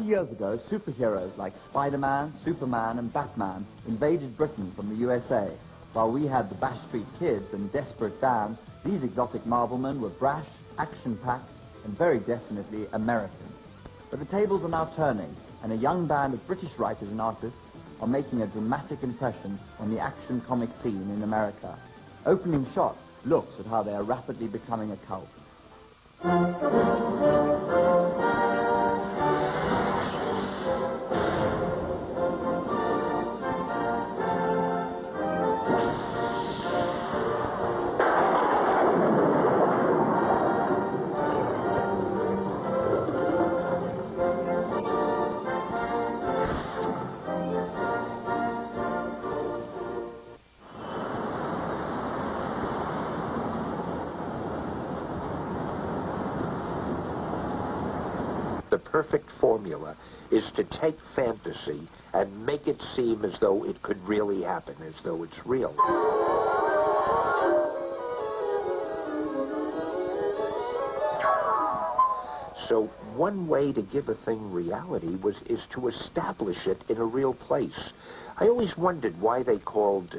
years ago, superheroes like Spider-Man, Superman, and Batman invaded Britain from the USA. While we had the Bash Street Kids and Desperate Dams, these exotic Marvelmen were brash, action-packed, and very definitely American. But the tables are now turning, and a young band of British writers and artists are making a dramatic impression on the action comic scene in America. Opening Shot looks at how they are rapidly becoming a cult. The perfect formula is to take fantasy and make it seem as though it could really happen, as though it's real. So one way to give a thing reality is to establish it in a real place. I always wondered why they called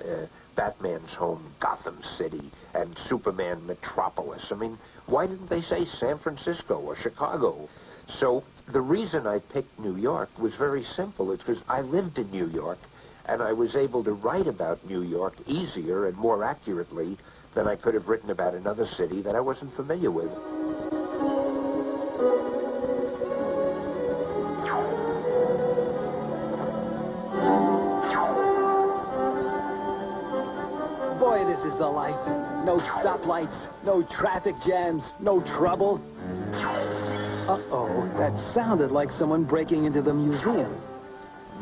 Batman's home Gotham City and Superman Metropolis. I mean, why didn't they say San Francisco or Chicago? So the reason I picked New York was very simple. It's because I lived in New York, and I was able to write about New York easier and more accurately than I could have written about another city that I wasn't familiar with. Boy, this is the life. No stoplights, no traffic jams, no trouble. Uh-oh, that sounded like someone breaking into the museum.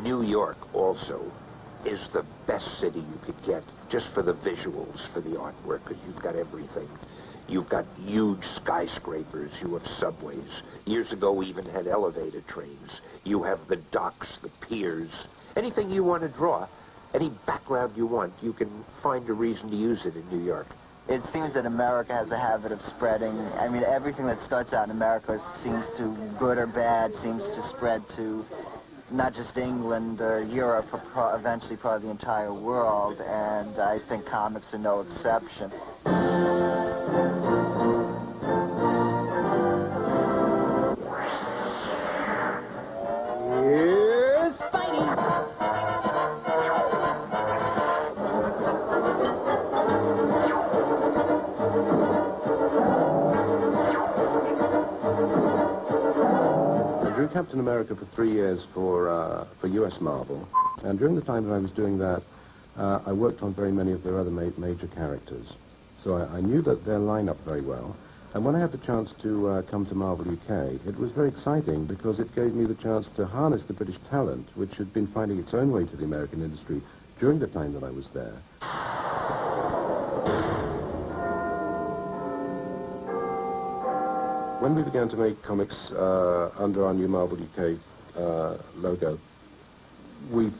New York also is the best city you could get just for the visuals, for the artwork, because you've got everything. You've got huge skyscrapers, you have subways. Years ago, we even had elevator trains. You have the docks, the piers. Anything you want to draw, any background you want, you can find a reason to use it in New York. It seems that America has a habit of spreading. I mean, everything that starts out in America seems to, good or bad, seems to spread to not just England or Europe, but eventually probably the entire world, and I think comics are no exception. Here's Spidey! I drew Captain America for 3 years for U.S. Marvel, and during the time that I was doing that, I worked on very many of their other major characters. So I knew that their lineup very well, and when I had the chance to come to Marvel UK, it was very exciting because it gave me the chance to harness the British talent, which had been finding its own way to the American industry during the time that I was there. When we began to make comics under our new Marvel UK logo, we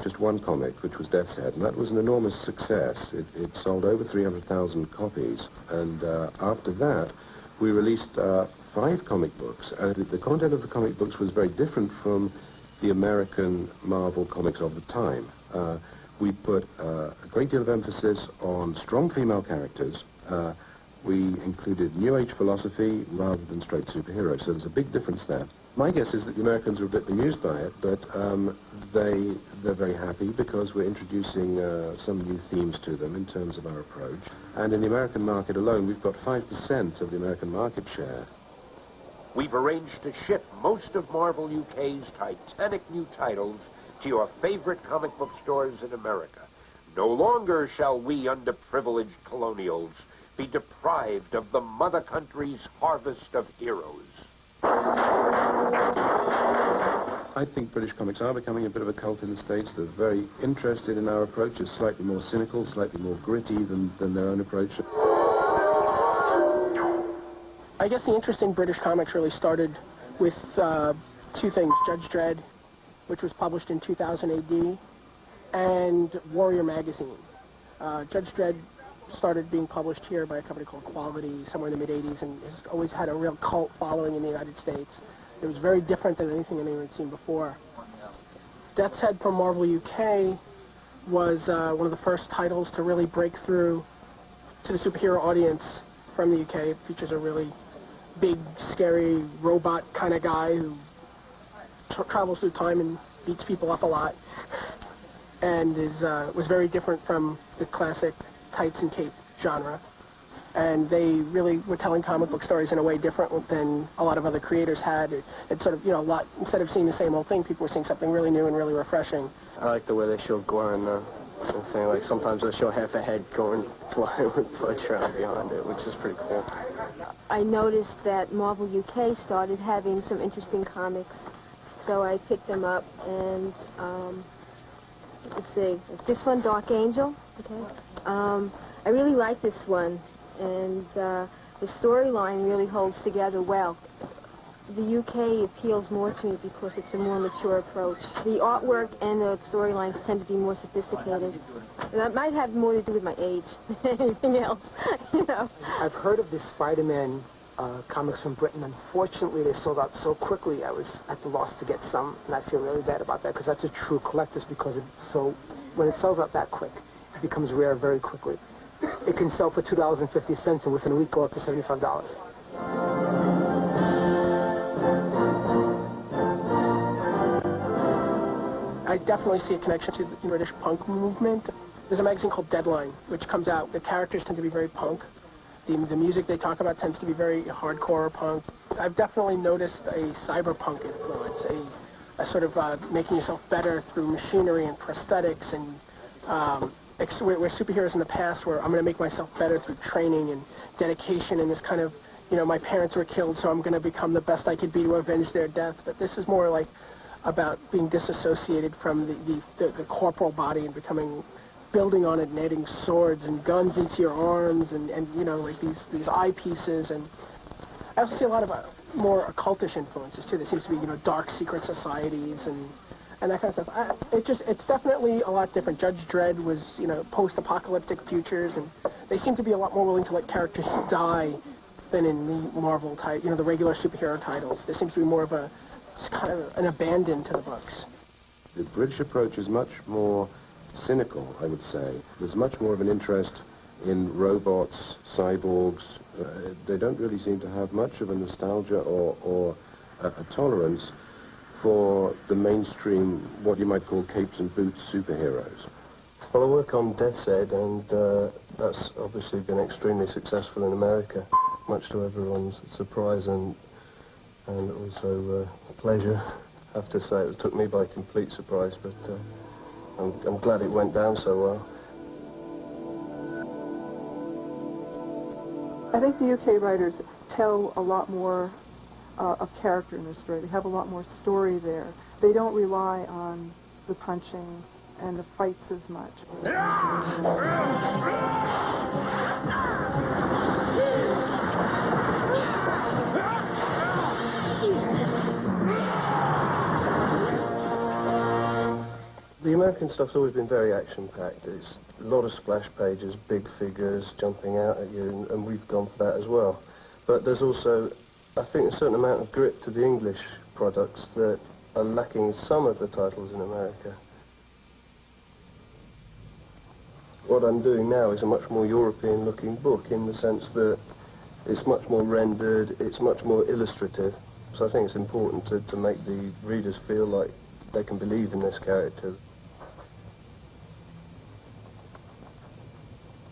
just one comic, which was Death's Head, and that was an enormous success. It sold over 300,000 copies, and after that, we released 5 comic books. And the content of the comic books was very different from the American Marvel comics of the time. We put a great deal of emphasis on strong female characters. We included New Age philosophy rather than straight superheroes, so there's a big difference there. My guess is that the Americans were a bit bemused by it, but they're very happy because we're introducing some new themes to them in terms of our approach. And in the American market alone, we've got 5% of the American market share. We've arranged to ship most of Marvel UK's titanic new titles to your favorite comic book stores in America. No longer shall we underprivileged colonials be deprived of the mother country's harvest of heroes. I think British comics are becoming a bit of a cult in the States. They're very interested in our approach. It's slightly more cynical, slightly more gritty than their own approach. I guess the interest in British comics really started with 2 things. Judge Dredd, which was published in 2000 AD, and Warrior Magazine. Judge Dredd started being published here by a company called Quality somewhere in the mid-'80s and has always had a real cult following in the United States. It was very different than anything anyone had seen before. Death's Head from Marvel UK was one of the first titles to really break through to the superhero audience from the UK. It features a really big, scary robot kind of guy who travels through time and beats people up a lot, and was very different from the classic tights and cape genre. And they really were telling comic book stories in a way different than a lot of other creators had. It's sort of, a lot, instead of seeing the same old thing, people were seeing something really new and really refreshing. I like the way they show gore in the whole thing. Like, sometimes they'll show half a head going flying with blood trail behind it, which is pretty cool. I noticed that Marvel UK started having some interesting comics, so I picked them up, and let's see, this one, Dark Angel, okay? I really like this one, and the storyline really holds together well. The UK appeals more to me because it's a more mature approach. The artwork and the storylines tend to be more sophisticated. And that might have more to do with my age than anything else, I've heard of the Spider-Man comics from Britain. Unfortunately, they sold out so quickly, I was at the loss to get some, and I feel really bad about that, because that's a true collector's, because when it sells out that quick, it becomes rare very quickly. It can sell for $2.50 and within a week go up to $75. I definitely see a connection to the British punk movement. There's a magazine called Deadline, which comes out. The characters tend to be very punk. The music they talk about tends to be very hardcore punk. I've definitely noticed a cyberpunk influence, a sort of making yourself better through machinery and prosthetics, and where superheroes in the past were, I'm going to make myself better through training and dedication, and this kind of, my parents were killed, so I'm going to become the best I could be to avenge their death. But this is more like about being disassociated from the corporal body and building on it and adding swords and guns into your arms and like these eyepieces. And I also see a lot of more occultish influences too. There seems to be, dark secret societies and that kind of stuff. It's definitely a lot different. Judge Dredd was, post-apocalyptic futures, and they seem to be a lot more willing to let characters die than in the Marvel type, the regular superhero titles. There seems to be more of kind of an abandon to the books. The British approach is much more cynical, I would say. There's much more of an interest in robots, cyborgs. They don't really seem to have much of a nostalgia or a tolerance for the mainstream, what you might call capes and boots superheroes. Well, I work on Death's Head, and that's obviously been extremely successful in America, much to everyone's surprise and also pleasure. I have to say it took me by complete surprise, but I'm glad it went down so well. I think the UK writers tell a lot more of character in their story. They have a lot more story there. They don't rely on the punching and the fights as much. The American stuff's always been very action-packed. It's a lot of splash pages, big figures jumping out at you, and we've gone for that as well. But there's also, I think, a certain amount of grit to the English products that are lacking in some of the titles in America. What I'm doing now is a much more European-looking book, in the sense that it's much more rendered, it's much more illustrative. So I think it's important to make the readers feel like they can believe in this character.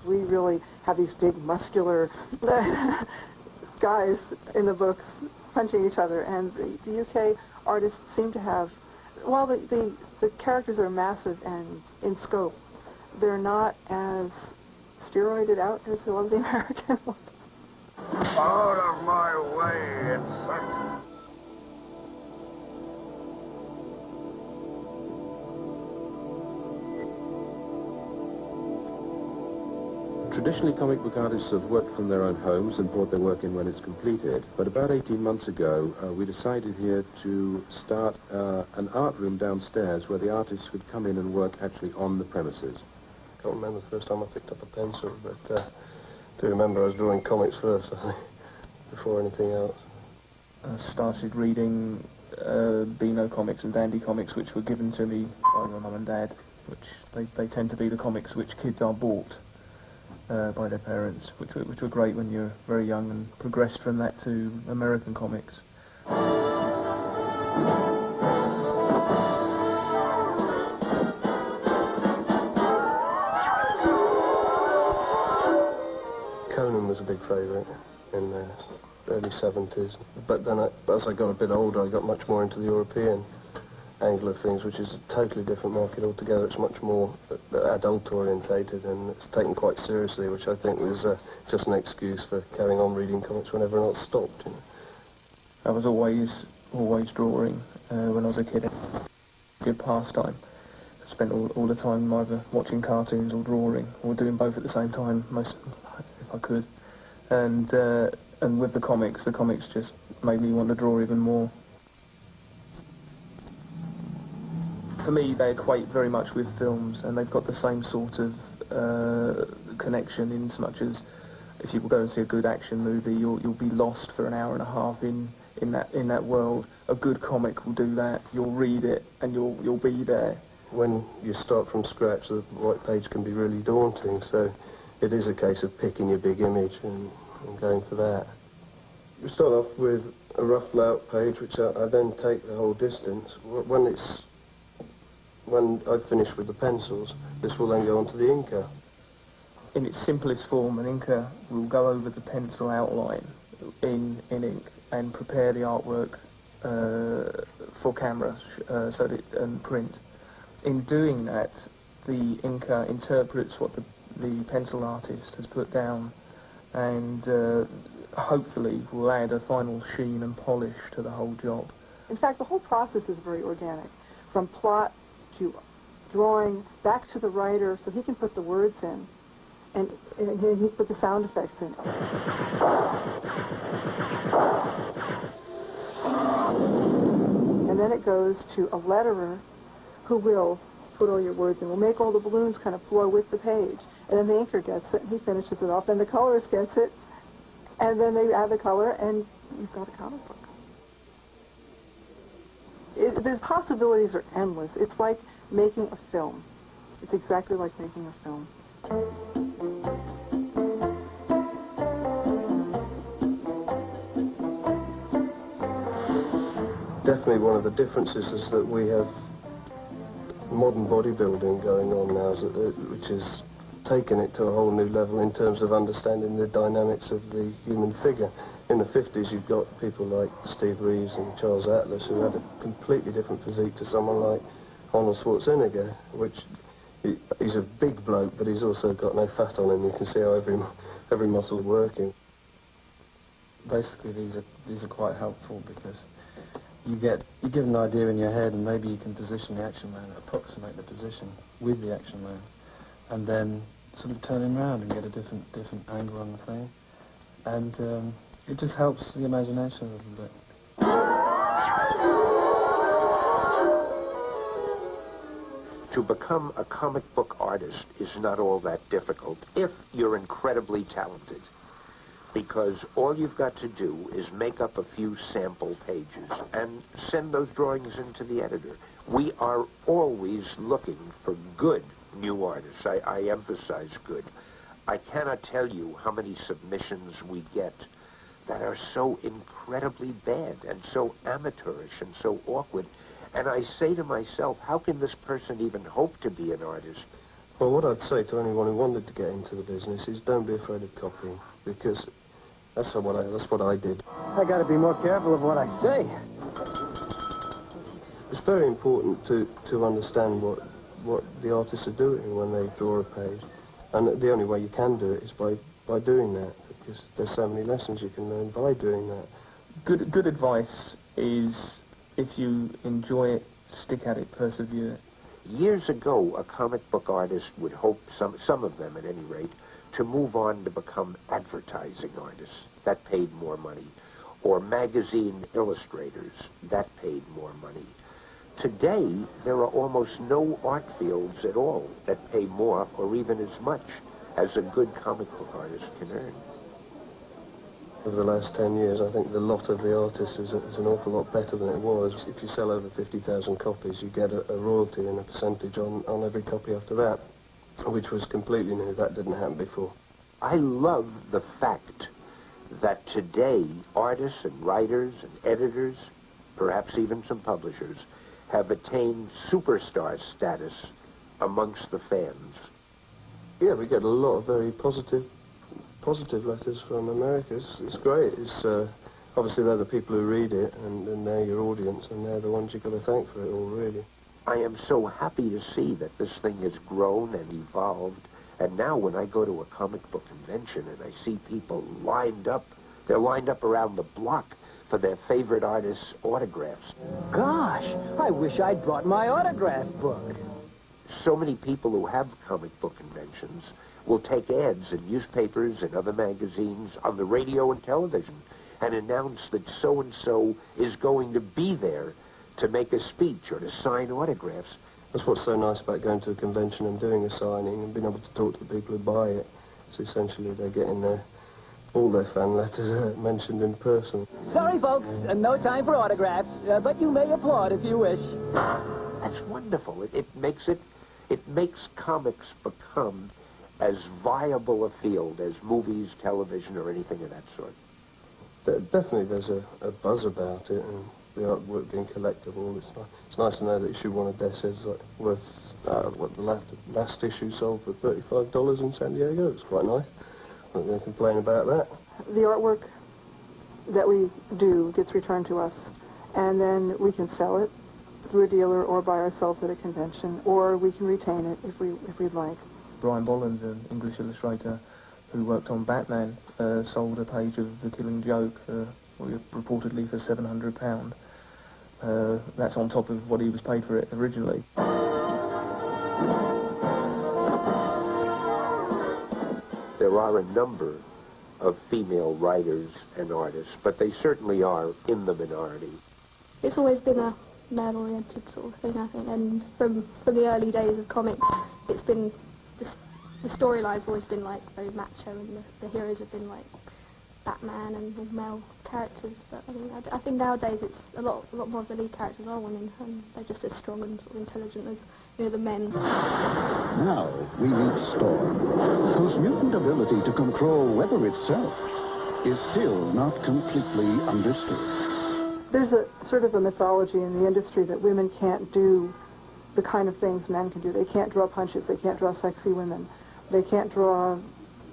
We really have these big, muscular guys in the books punching each other, and the UK artists seem to have, while the characters are massive and in scope, they're not as steroided out as a lot of the American ones. Out of my way, insect! Traditionally, comic book artists have worked from their own homes and brought their work in when it's completed. But about 18 months ago, we decided here to start an art room downstairs where the artists could come in and work actually on the premises. I can't remember the first time I picked up a pencil, but I do remember I was drawing comics first, I think, before anything else. started reading Beano comics and Dandy comics, which were given to me by my mum and dad, which they tend to be the comics which kids are bought by their parents, which were great when you're very young, and progressed from that to American comics. Conan was a big favourite in the early 70s, but then as I got a bit older, I got much more into the European angle of things, which is a totally different market altogether. It's much more adult orientated, and it's taken quite seriously, which I think was just an excuse for carrying on reading comics when everyone else stopped. You know? I was always drawing when I was a kid. Good pastime. I spent all the time either watching cartoons or drawing, or doing both at the same time, most if I could. And with the comics just made me want to draw even more. For me, they equate very much with films, and they've got the same sort of connection, in so much as if you go and see a good action movie, you'll be lost for an hour and a half in that world. A good comic will do that. You'll read it and you'll be there. When you start from scratch, the white page can be really daunting, so it is a case of picking your big image and going for that. You start off with a rough layout page, which I then take the whole distance. When I've finished with the pencils, this will then go onto the inker. In its simplest form, an inker will go over the pencil outline in ink and prepare the artwork for camera and print. In doing that, the inker interprets what the pencil artist has put down, and hopefully will add a final sheen and polish to the whole job. In fact, the whole process is very organic, from plot to drawing, back to the writer, so he can put the words in, and he put the sound effects in. And then it goes to a letterer who will put all your words in, will make all the balloons kind of flow with the page. And then the inker gets it, and he finishes it off, and the colorist gets it, and then they add the color, and you've got a comic book. The possibilities are endless. It's like making a film. It's exactly like making a film. Definitely one of the differences is that we have modern bodybuilding going on now, which has taken it to a whole new level in terms of understanding the dynamics of the human figure. In the 50s, you've got people like Steve Reeves and Charles Atlas, who had a completely different physique to someone like Arnold Schwarzenegger, which he's a big bloke, but he's also got no fat on him. You can see how every muscle's working. Basically, these are quite helpful because you get an idea in your head, and maybe you can position the action man, approximate the position with the action man, and then sort of turn him around and get a different angle on the thing, and it just helps the imagination a little bit. To become a comic book artist is not all that difficult if you're incredibly talented, because all you've got to do is make up a few sample pages and send those drawings into the editor. We are always looking for good new artists. I emphasize good. I cannot tell you how many submissions we get that are so incredibly bad and so amateurish and so awkward. And I say to myself, how can this person even hope to be an artist? Well, what I'd say to anyone who wanted to get into the business is don't be afraid of copying, because that's what I did. I gotta be more careful of what I say. It's very important to understand what the artists are doing when they draw a page. And the only way you can do it is by doing that, because there's so many lessons you can learn by doing that. Good advice is, if you enjoy it, stick at it, persevere. Years ago, a comic book artist would hope, some of them at any rate, to move on to become advertising artists. That paid more money. Or magazine illustrators. That paid more money. Today, there are almost no art fields at all that pay more or even as much as a good comic book artist can earn. Over the last 10 years, I think the lot of the artists is an awful lot better than it was. If you sell over 50,000 copies, you get a royalty and a percentage on every copy after that, which was completely new. That didn't happen before. I love the fact that today artists and writers and editors, perhaps even some publishers, have attained superstar status amongst the fans. Yeah, we get a lot of very positive letters from America. It's great. It's obviously they're the people who read it, and they're your audience, and they're the ones you've got to thank for it all, really. I am so happy to see that this thing has grown and evolved. And now when I go to a comic book convention and I see people lined up, they're lined up around the block for their favorite artists' autographs. Gosh, I wish I'd brought my autograph book. So many people who have comic book conventions will take ads in newspapers and other magazines, on the radio and television, and announce that so-and-so is going to be there to make a speech or to sign autographs. That's what's so nice about going to a convention and doing a signing and being able to talk to the people who buy it. So essentially they're getting all their fan letters mentioned in person. Sorry, folks, no time for autographs, but you may applaud if you wish. That's wonderful. It makes comics become as viable a field as movies, television, or anything of that sort. Definitely there's a buzz about it, and the artwork being collectible. It's nice to know that issue one of Death's Head's worth, what the last issue sold for $35 in San Diego. It's quite nice. I'm not going to complain about that. The artwork that we do gets returned to us, and then we can sell it through a dealer or by ourselves at a convention, or we can retain it if we'd like. Brian Bolland's an English illustrator who worked on Batman, sold a page of The Killing Joke, reportedly for £700. That's on top of what he was paid for it originally. There are a number of female writers and artists, but they certainly are in the minority. It's always been a male-oriented sort of thing, I think, and from the early days of comics, it's been, the storyline's always been like very macho, and the heroes have been like Batman and all male characters. But I think nowadays it's a lot more of the lead characters are women, and they're just as strong and sort of intelligent as the men. Now we meet Storm, whose mutant ability to control weather itself is still not completely understood. There's a sort of a mythology in the industry that women can't do the kind of things men can do. They can't draw punches, they can't draw sexy women, they can't draw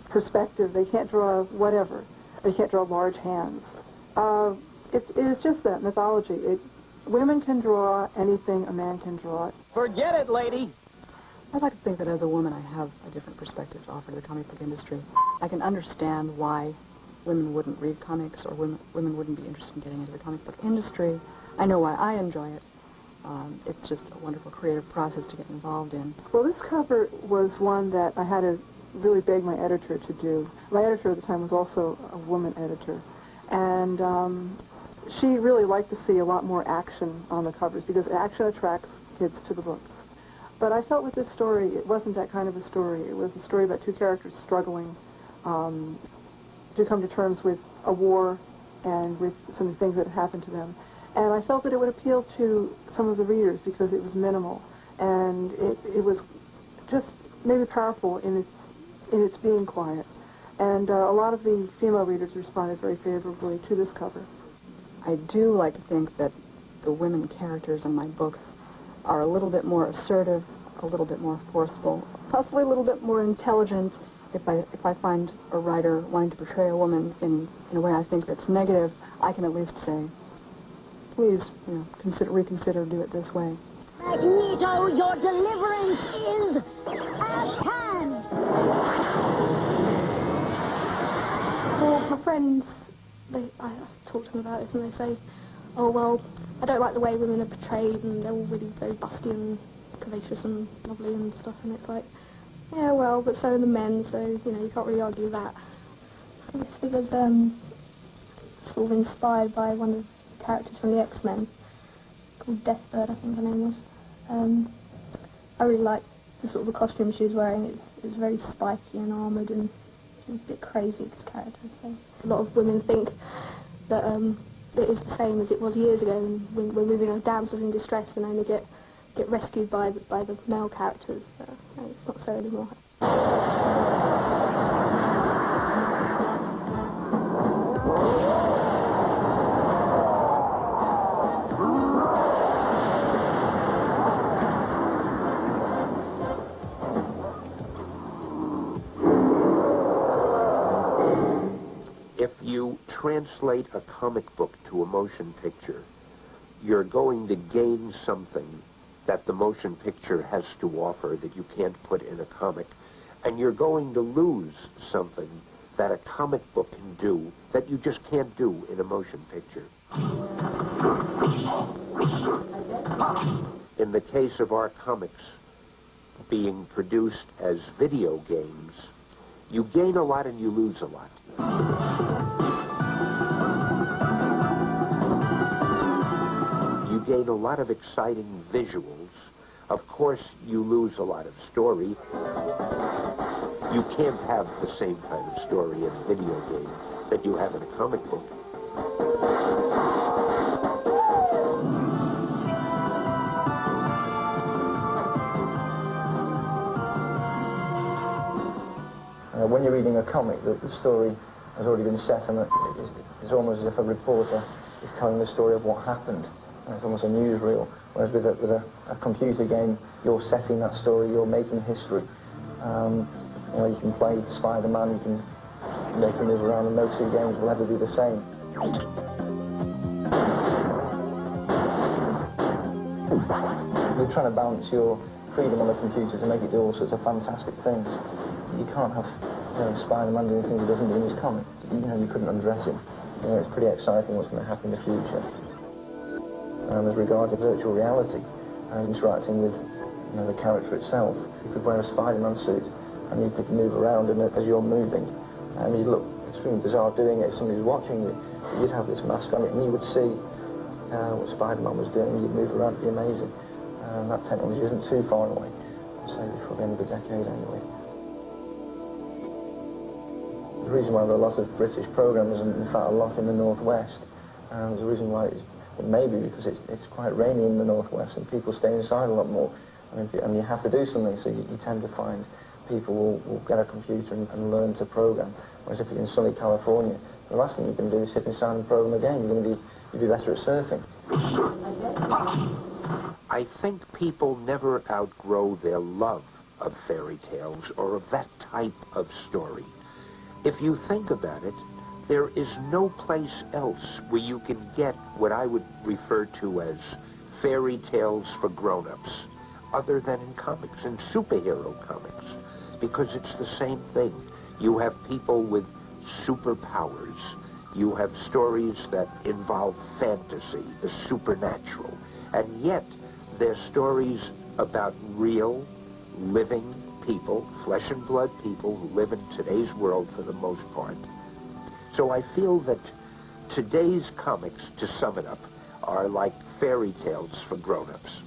perspective, they can't draw whatever. They can't draw large hands. It is just that mythology. Women can draw anything a man can draw. Forget it, lady. I'd like to think that as a woman I have a different perspective to offer to the comic book industry. I can understand why women wouldn't read comics or women wouldn't be interested in getting into the comic book industry. I know why I enjoy it. It's just a wonderful creative process to get involved in. Well, this cover was one that I had to really beg my editor to do. My editor at the time was also a woman editor. And she really liked to see a lot more action on the covers because action attracts kids to the books. But I felt with this story, it wasn't that kind of a story. It was a story about two characters struggling to come to terms with a war and with some things that had happened to them. And I felt that it would appeal to some of the readers because it was minimal. And it was just maybe powerful in its being quiet. And a lot of the female readers responded very favorably to this cover. I do like to think that the women characters in my books are a little bit more assertive, a little bit more forceful, possibly a little bit more intelligent. If I find a writer wanting to portray a woman in a way I think that's negative, I can at least say, please, reconsider, do it this way. Magneto, your deliverance is at hand. Well, my friends, I talk to them about this, and they say, oh, well, I don't like the way women are portrayed, and they're all really very busty and curvaceous and lovely and stuff, and it's like, yeah, well, but so are the men, so, you can't really argue that. It's sort of sort of inspired by one of the characters from the X-Men, called Deathbird, I think her name was. I really liked the sort of the costume she was wearing. It was very spiky and armoured, and He's a bit crazy, this character. So a lot of women think that it is the same as it was years ago when women are damsels in distress and only get rescued by the male characters. No, it's not so anymore. If you translate a comic book to a motion picture, you're going to gain something that the motion picture has to offer that you can't put in a comic, and you're going to lose something that a comic book can do that you just can't do in a motion picture. In the case of our comics being produced as video games, you gain a lot and you lose a lot. You gain a lot of exciting visuals. Of course, you lose a lot of story. You can't have the same kind of story in a video game that you have in a comic book. When you're reading a comic, the story has already been set, and it's almost as if a reporter is telling the story of what happened. And it's almost a newsreel. Whereas with a computer game, you're setting that story, you're making history. You can play Spider-Man, you can make him move around, and no two games will ever be the same. You're trying to balance your freedom on the computer to make it do all sorts of fantastic things. You can't have Spider-Man doing things he doesn't do in his comic. You couldn't undress him. It's pretty exciting what's going to happen in the future. As regards to virtual reality and interacting with the character itself, you could wear a Spider-Man suit and you could move around and as you're moving, and you'd look extremely bizarre doing it if somebody was watching you. You'd have this mask on it and you would see what Spider-Man was doing, and you'd move around. It'd be amazing. And that technology isn't too far away. I'd say before the end of the decade anyway. The reason why there are a lot of British programmers, and in fact a lot in the Northwest, there's a reason why it may be because it's quite rainy in the Northwest and people stay inside a lot more, and you have to do something, so you tend to find people will get a computer and learn to program. Whereas if you're in sunny California, the last thing you can do is sit inside and program a game. You'd be better at surfing. I think people never outgrow their love of fairy tales or of that type of story. If you think about it, there is no place else where you can get what I would refer to as fairy tales for grown-ups, other than in comics, in superhero comics, because it's the same thing. You have people with superpowers. You have stories that involve fantasy, the supernatural, and yet they're stories about real, living people, flesh and blood people who live in today's world for the most part. So I feel that today's comics, to sum it up, are like fairy tales for grown-ups.